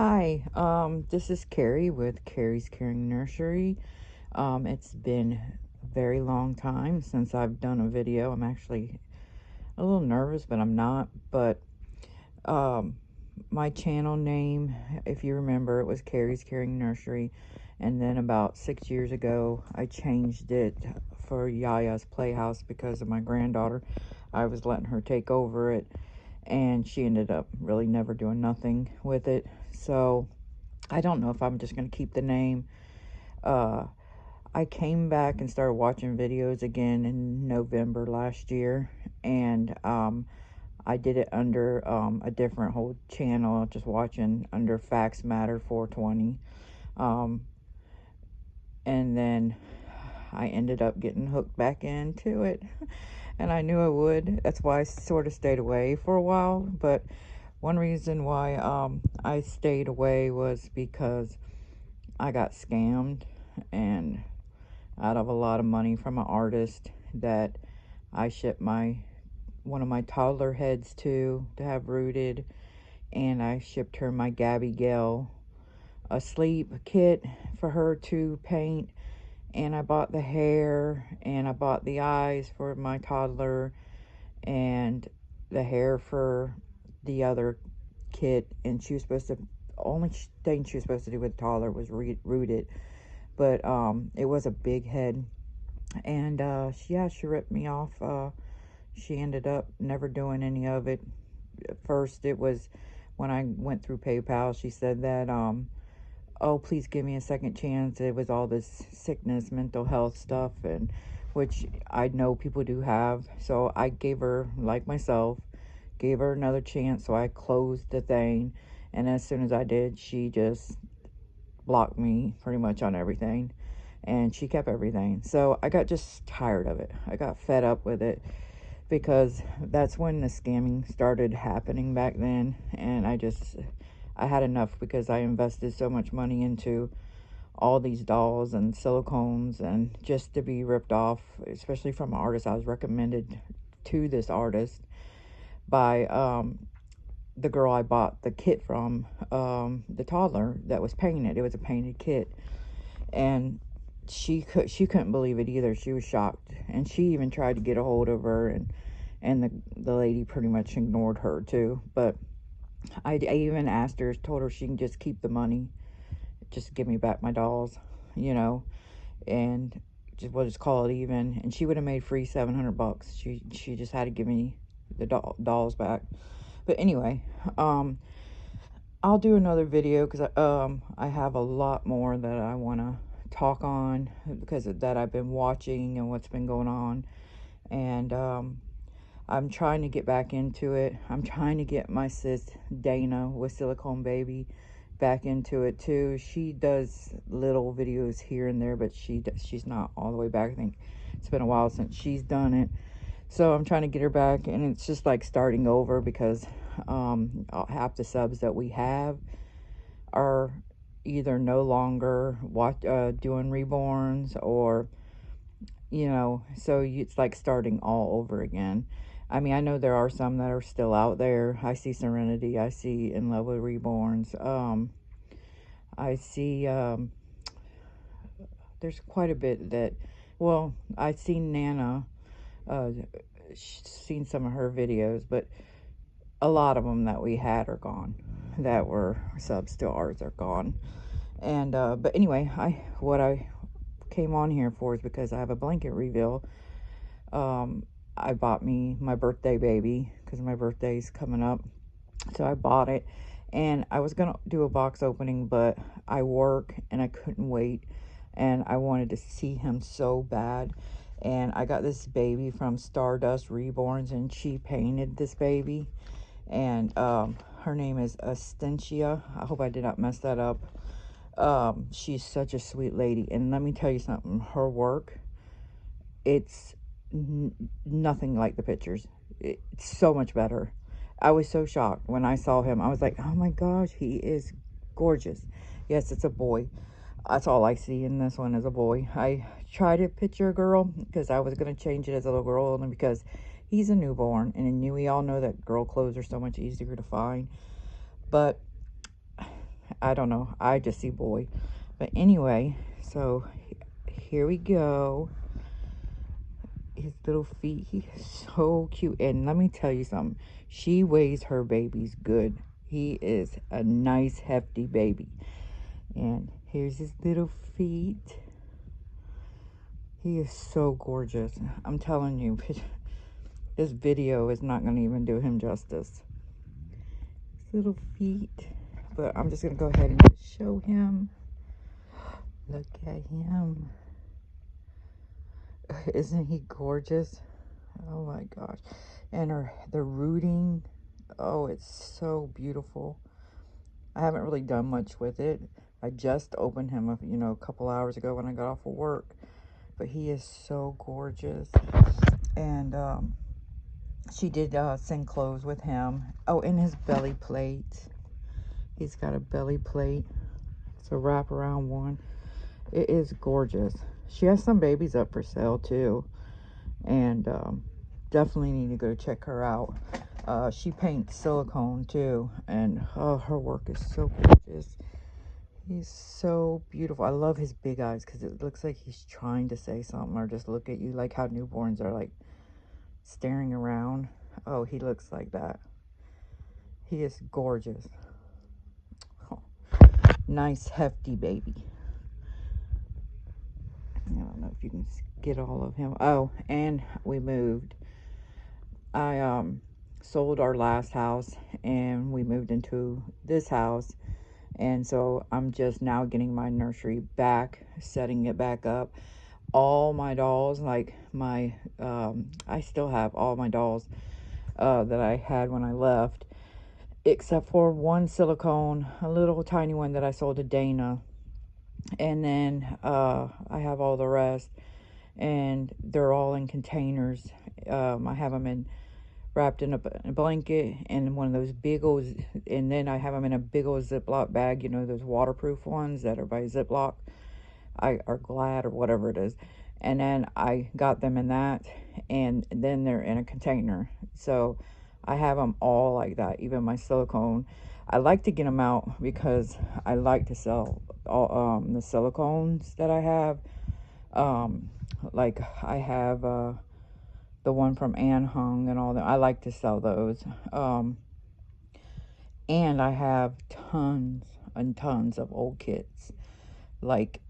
Hi, this is Carrie with Carrie's Caring Nursery. It's been a very long time since I've done a video. I'm actually a little nervous, but I'm not. But um, my channel name, if you remember, it was Carrie's Caring Nursery. And then about 6 years ago, I changed it for Yaya's Playhouse because of my granddaughter. I was letting her take over it, and she ended up really never doing nothing with it. So I don't know if I'm just going to keep the name. Uh, I came back and started watching videos again in November last year, and I did it under a different whole channel, just watching under Facts Matter 420. Um, and then I ended up getting hooked back into it, and I knew I would. That's why I sort of stayed away for a while. But one reason why I stayed away was because I got scammed, and out of a lot of money from an artist that I shipped one of my toddler heads to have rooted, and I shipped her my Gabby Gale asleep kit for her to paint, and I bought the hair, and I bought the eyes for my toddler, and the hair for the other kit. And she was supposed to, only thing she was supposed to do with the toddler was root it. But it was a big head, and yeah, she ripped me off. She ended up never doing any of it. At first, it was when I went through PayPal, she said that oh, please give me a second chance. It was all this sickness, mental health stuff, and which I know people do have. So I gave her, like myself, gave her another chance. So I closed the thing, and as soon as I did, she just blocked me pretty much on everything, and she kept everything. So I got just tired of it. I got fed up with it, because that's when the scamming started happening back then, and I had enough, because I invested so much money into all these dolls and silicones, and just to be ripped off, especially from an artist I was recommended to this artist by the girl I bought the kit from, the toddler that was painted. It was a painted kit, and she couldn't believe it either. She was shocked, and she even tried to get a hold of her, and the lady pretty much ignored her too. But I even asked her, told her she can just keep the money, just give me back my dolls, you know, and we'll just call it even. And she would have made free $700. She just had to give me the dolls back. But anyway, I'll do another video, because I have a lot more that I want to talk on, because of that I've been watching and what's been going on. And I'm trying to get back into it. I'm trying to get my sis Dana with Silicone Baby back into it too. She does little videos here and there, but she's not all the way back. I think it's been a while since she's done it. So I'm trying to get her back, and it's just like starting over, because half the subs that we have are either no longer doing reborns, or so it's like starting all over again. I mean, I know there are some that are still out there. I see Serenity, I see In Love with Reborns, I see there's quite a bit that, well, I've seen Nana, uh, seen some of her videos, but a lot of them that we had are gone, that were subs to ours are gone. And but anyway, what I came on here for is because I have a blanket reveal. I bought me my birthday baby, because my birthday's coming up, so I bought it, and I was gonna do a box opening, but I work and I couldn't wait, and I wanted to see him so bad. And I got this baby from Stardust Reborns, and she painted this baby, and her name is Astentia. I hope I did not mess that up. She's such a sweet lady, and let me tell you something, her work, it's nothing like the pictures. It's so much better. I was so shocked when I saw him. I was like, oh my gosh, he is gorgeous. Yes, it's a boy. That's all I see in this one, is a boy. I tried to picture a girl, because I was going to change it as a little girl, only because he's a newborn, and we all know that girl clothes are so much easier to find. But I don't know. I just see boy. But anyway, so here we go. His little feet. He's so cute. And let me tell you something. She weighs her babies good. He is a nice, hefty baby. And here's his little feet. He is so gorgeous. I'm telling you, this video is not going to even do him justice. His little feet. But I'm just going to go ahead and show him. Look at him. Isn't he gorgeous? Oh my gosh. And the rooting. Oh, it's so beautiful. I haven't really done much with it. I just opened him up, a couple hours ago when I got off of work. But he is so gorgeous. And she did send clothes with him. Oh, and his belly plate. He's got a belly plate. It's a wraparound one. It is gorgeous. She has some babies up for sale too. And definitely need to go check her out. She paints silicone too. And her work is so gorgeous. He's so beautiful. I love his big eyes because it looks like he's trying to say something or just look at you, like how newborns are like staring around. Oh, he looks like that. He is gorgeous. Oh, nice hefty baby. I don't know if you can get all of him. Oh, and we moved. I sold our last house and we moved into this house. And so I'm just now getting my nursery back, setting it back up. All my dolls, like I still have all my dolls that I had when I left, except for one silicone, a little tiny one that I sold to Dana. And then I have all the rest, and they're all in containers. I have them wrapped in a blanket and one of those big old, and then I have them in a big old Ziploc bag, those waterproof ones that are by Ziploc, or Glad or whatever it is. And then I got them in that, and then they're in a container. So I have them all like that, even my silicone. I like to get them out because I like to sell all the silicones that I have. Like I have the one from Ann Hung and all that. I like to sell those. And I have tons and tons of old kits. Like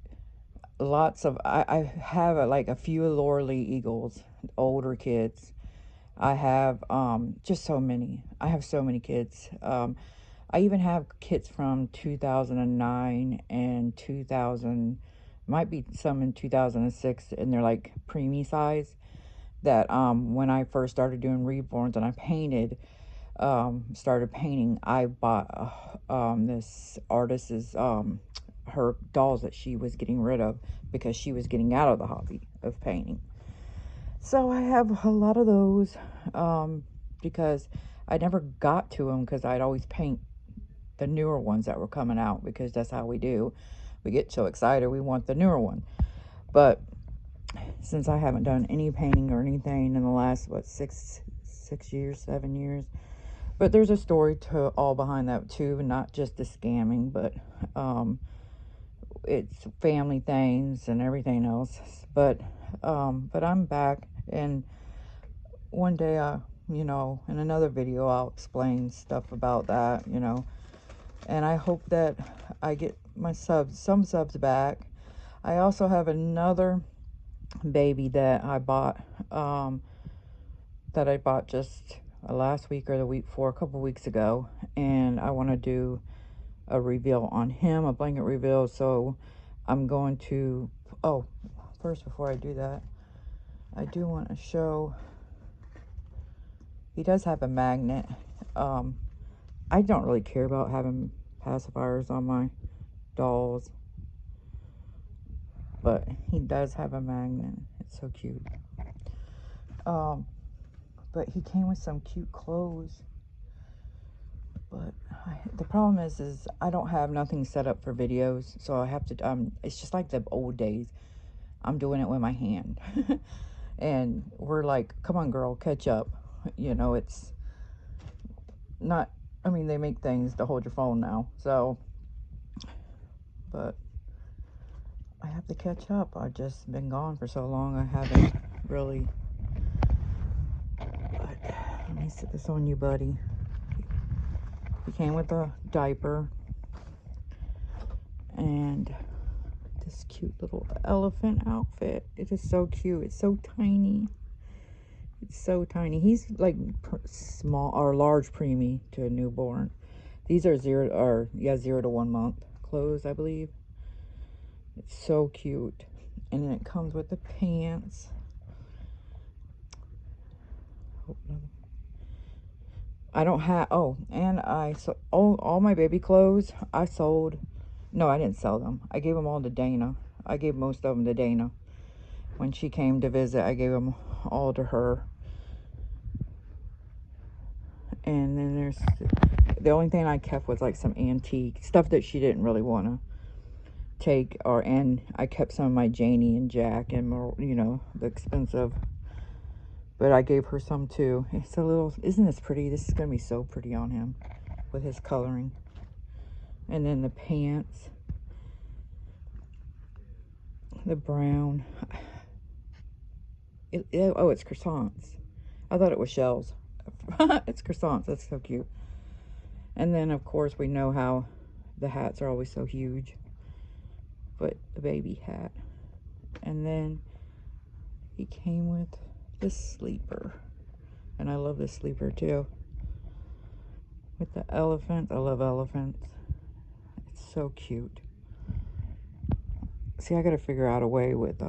lots of, I have like a few Laura Lee Eagles, older kids. I have just so many. I have so many kids. I even have kits from 2009 and 2000, might be some in 2006, and they're like preemie size. That when I first started doing reborns and I started painting, I bought this artist's her dolls that she was getting rid of because she was getting out of the hobby of painting. So I have a lot of those because I never got to them because I'd always paint the newer ones that were coming out, because that's how we do. We get so excited, we want the newer one. But since I haven't done any painting or anything in the last, 6 years, 7 years. But there's a story to all behind that too, not just the scamming, but it's family things and everything else. But I'm back, and one day in another video I'll explain stuff about that, and I hope that I get my some subs back. I also have another baby that I bought just last week or the week before, a couple weeks ago, and I want to do a reveal on him, a blanket reveal. So I'm going to, first, before I do that, I do want to show, he does have a magnet. I don't really care about having pacifiers on my dolls, but he does have a magnet. It's so cute. But he came with some cute clothes. But the problem is I don't have nothing set up for videos, so I have to, it's just like the old days. I'm doing it with my hand. And we're like, come on, girl, catch up. It's not, they make things to hold your phone now. So but I have to catch up. I've just been gone for so long. I haven't really. But let me sit this on you, buddy. He came with a diaper and this cute little elephant outfit. It is so cute. It's so tiny. It's so tiny. He's like small or large preemie to a newborn. These are 0 to 1 month clothes, I believe. It's so cute. And then it comes with the pants. I don't have, and all my baby clothes I sold. No, I didn't sell them. I gave them all to Dana. I gave most of them to Dana. When she came to visit, I gave them all to her. And then there's the only thing I kept was like some antique stuff that she didn't really want to take, and I kept some of my Janie and Jack and more, the expensive. But I gave her some too. It's a little, isn't this pretty? This is gonna be so pretty on him with his coloring. And then the pants, the brown. It's croissants. I thought it was shells. It's croissants. That's so cute. And then of course we know how the hats are always so huge, but the baby hat. And then he came with this sleeper, and I love this sleeper too, with the elephant. I love elephants. It's so cute. See, I gotta figure out a way with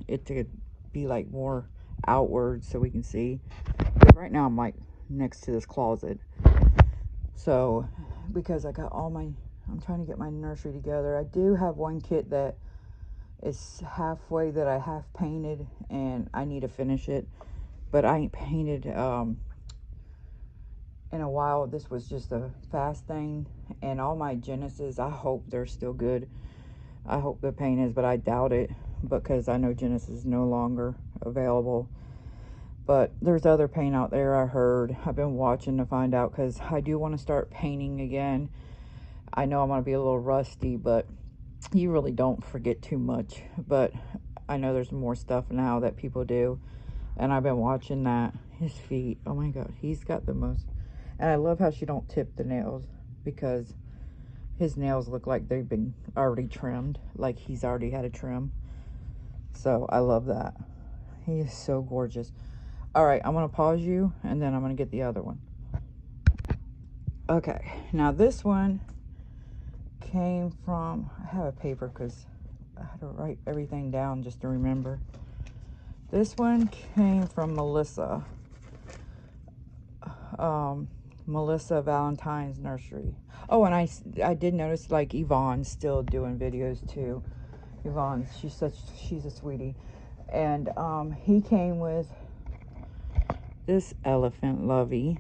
it to be like more outward so we can see. But right now I'm like next to this closet, so because I got I'm trying to get my nursery together. I do have one kit that is halfway that I half painted, and I need to finish it, but I ain't painted in a while. This was just a fast thing, and all my Genesis, I hope they're still good. I hope the paint is, but I doubt it because I know Genesis is no longer available. But there's other paint out there, I heard. I've been watching to find out because I do want to start painting again. I know I'm going to be a little rusty, but you really don't forget too much. But I know there's more stuff now that people do, and I've been watching that. His feet, oh my god, he's got the most. And I love how she don't tip the nails, because his nails look like they've been already trimmed, like he's already had a trim. So I love that. He is so gorgeous. All right, I'm gonna pause you, and then I'm gonna get the other one. Okay, now this one came from, I have a paper because I had to write everything down just to remember. This one came from Melissa. Melissa Valentine's Nursery. Oh, and I did notice like Yvonne's still doing videos too. Yvonne, she's a sweetie. And he came with this elephant lovey.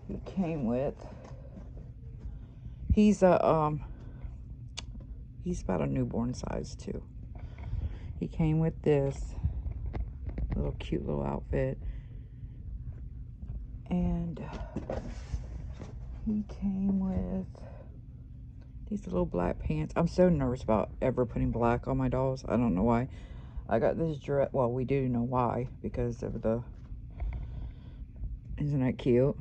He came with, he's about a newborn size too. He came with this little cute little outfit, and he came with these little black pants. I'm so nervous about ever putting black on my dolls. I don't know why. I got this dress. Well, we do know why, because of the, isn't that cute?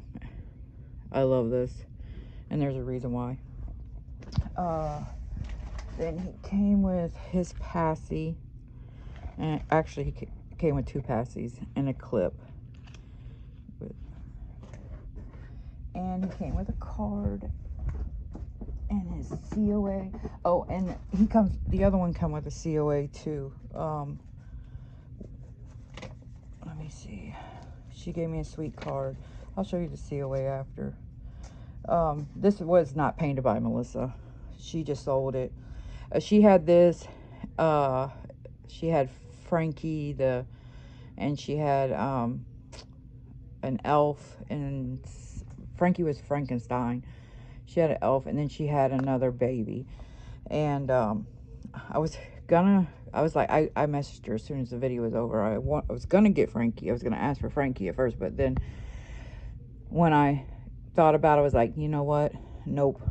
I love this, and there's a reason why. Then he came with his passy, and actually he came with 2 passies and a clip. And he came with a card and his COA. Oh, and the other one come with a COA too. Let me see. She gave me a sweet card. I'll show you the COA after. This was not painted by Melissa. She just sold it. She had this. She had Frankie and she had an elf, and Frankie was Frankenstein. She had an elf, and then she had another baby. And I was like, I messaged her as soon as the video was over. I was gonna get Frankie. I was gonna ask for Frankie at first, but then when I thought about it, I was like, you know what? Nope.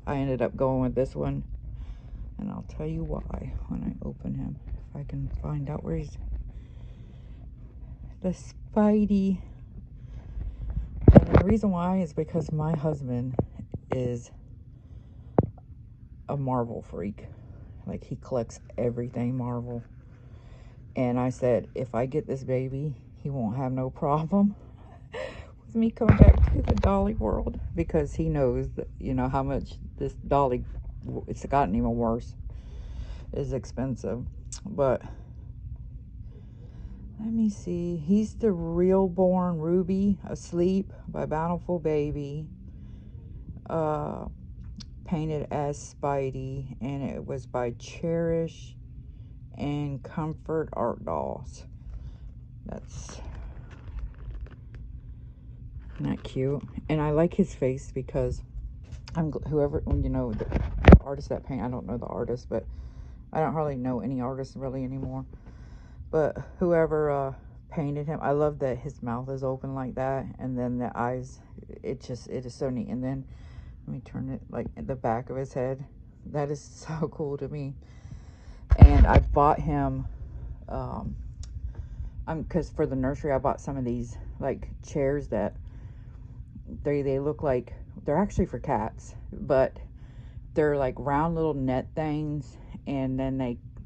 I ended up going with this one, and I'll tell you why when I open him. If I can find out where he's... The Spidey. And the reason why is because my husband is a Marvel freak. Like, he collects everything Marvel. And I said, if I get this baby, he won't have no problem with me coming back to the dolly world, because he knows that, you know, how much this dolly, it's gotten even worse, is expensive. But let me see. He's the Real Born Ruby, Asleep by Bountiful Baby, painted as Spidey, and it was by Cherish and Comfort Art Dolls. That's not cute. And I like his face because whoever, you know, the artist that paint, I don't know the artist, but I don't hardly know any artists really anymore. But whoever painted him, I love that his mouth is open like that, and then the eyes, it is so neat. And then let me turn it, like the back of his head, that is so cool to me. And I bought him because for the nursery I bought some of these like chairs that they look like they're actually for cats, but they're like round little net things, and then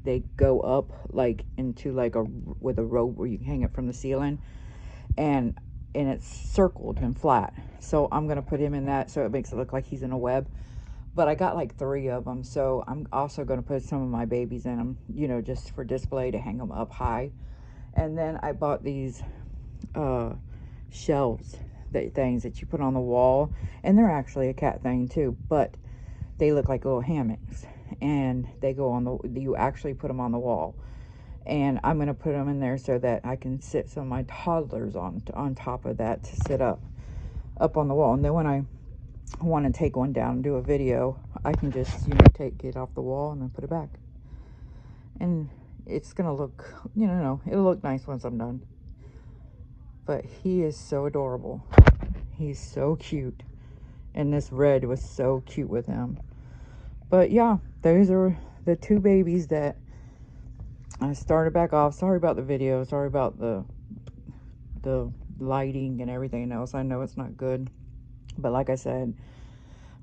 they go up like into like with a rope where you can hang it from the ceiling, and it's circled and flat. So I'm gonna put him in that, so it makes it look like he's in a web. But I got like 3 of them, so I'm also gonna put some of my babies in them, you know, just for display to hang them up high. And then I bought these shelves, things that you put on the wall, and they're actually a cat thing too, but they look like little hammocks, and they go on the, you actually put them on the wall. And I'm going to put them in there so that I can sit some of my toddlers on top of that to sit up on the wall. And then when I want to take one down and do a video, I can just, you know, take it off the wall and then put it back. And it's going to look, you know, it'll look nice once I'm done. But he is so adorable. He's so cute. And this red was so cute with him. But yeah, those are the 2 babies that I started back off. Sorry about the video. Sorry about the lighting and everything else. I know it's not good. But like I said,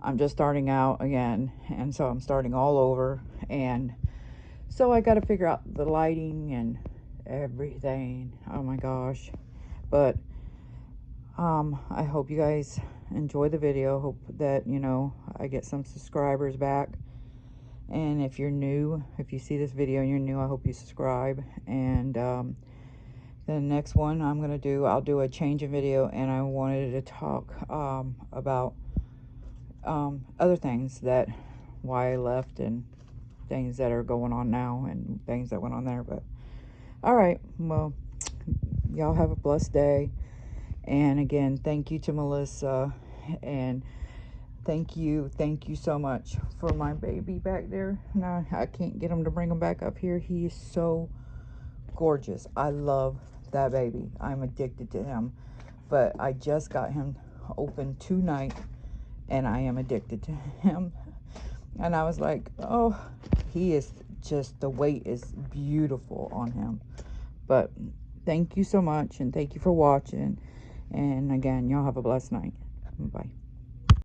I'm just starting out again. And so I'm starting all over. And so I got to figure out the lighting and everything. Oh my gosh. But I hope you guys enjoy the video. Hope that, you know, I get some subscribers back. And if you're new, if you see this video and you're new, I hope you subscribe. And the next one I'm going to do, I'll do a change in video, and I wanted to talk about other things, that why I left and things that are going on now and things that went on there. But all right, well, y'all have a blessed day. And again, thank you to Melissa, and thank you so much for my baby back there. Now I can't get him to bring him back up here. He is so gorgeous. I love that baby. I'm addicted to him. But I just got him open tonight, and I am addicted to him. And I was like, oh, he is just, the weight is beautiful on him. But thank you so much, and thank you for watching. And again, y'all have a blessed night. Bye.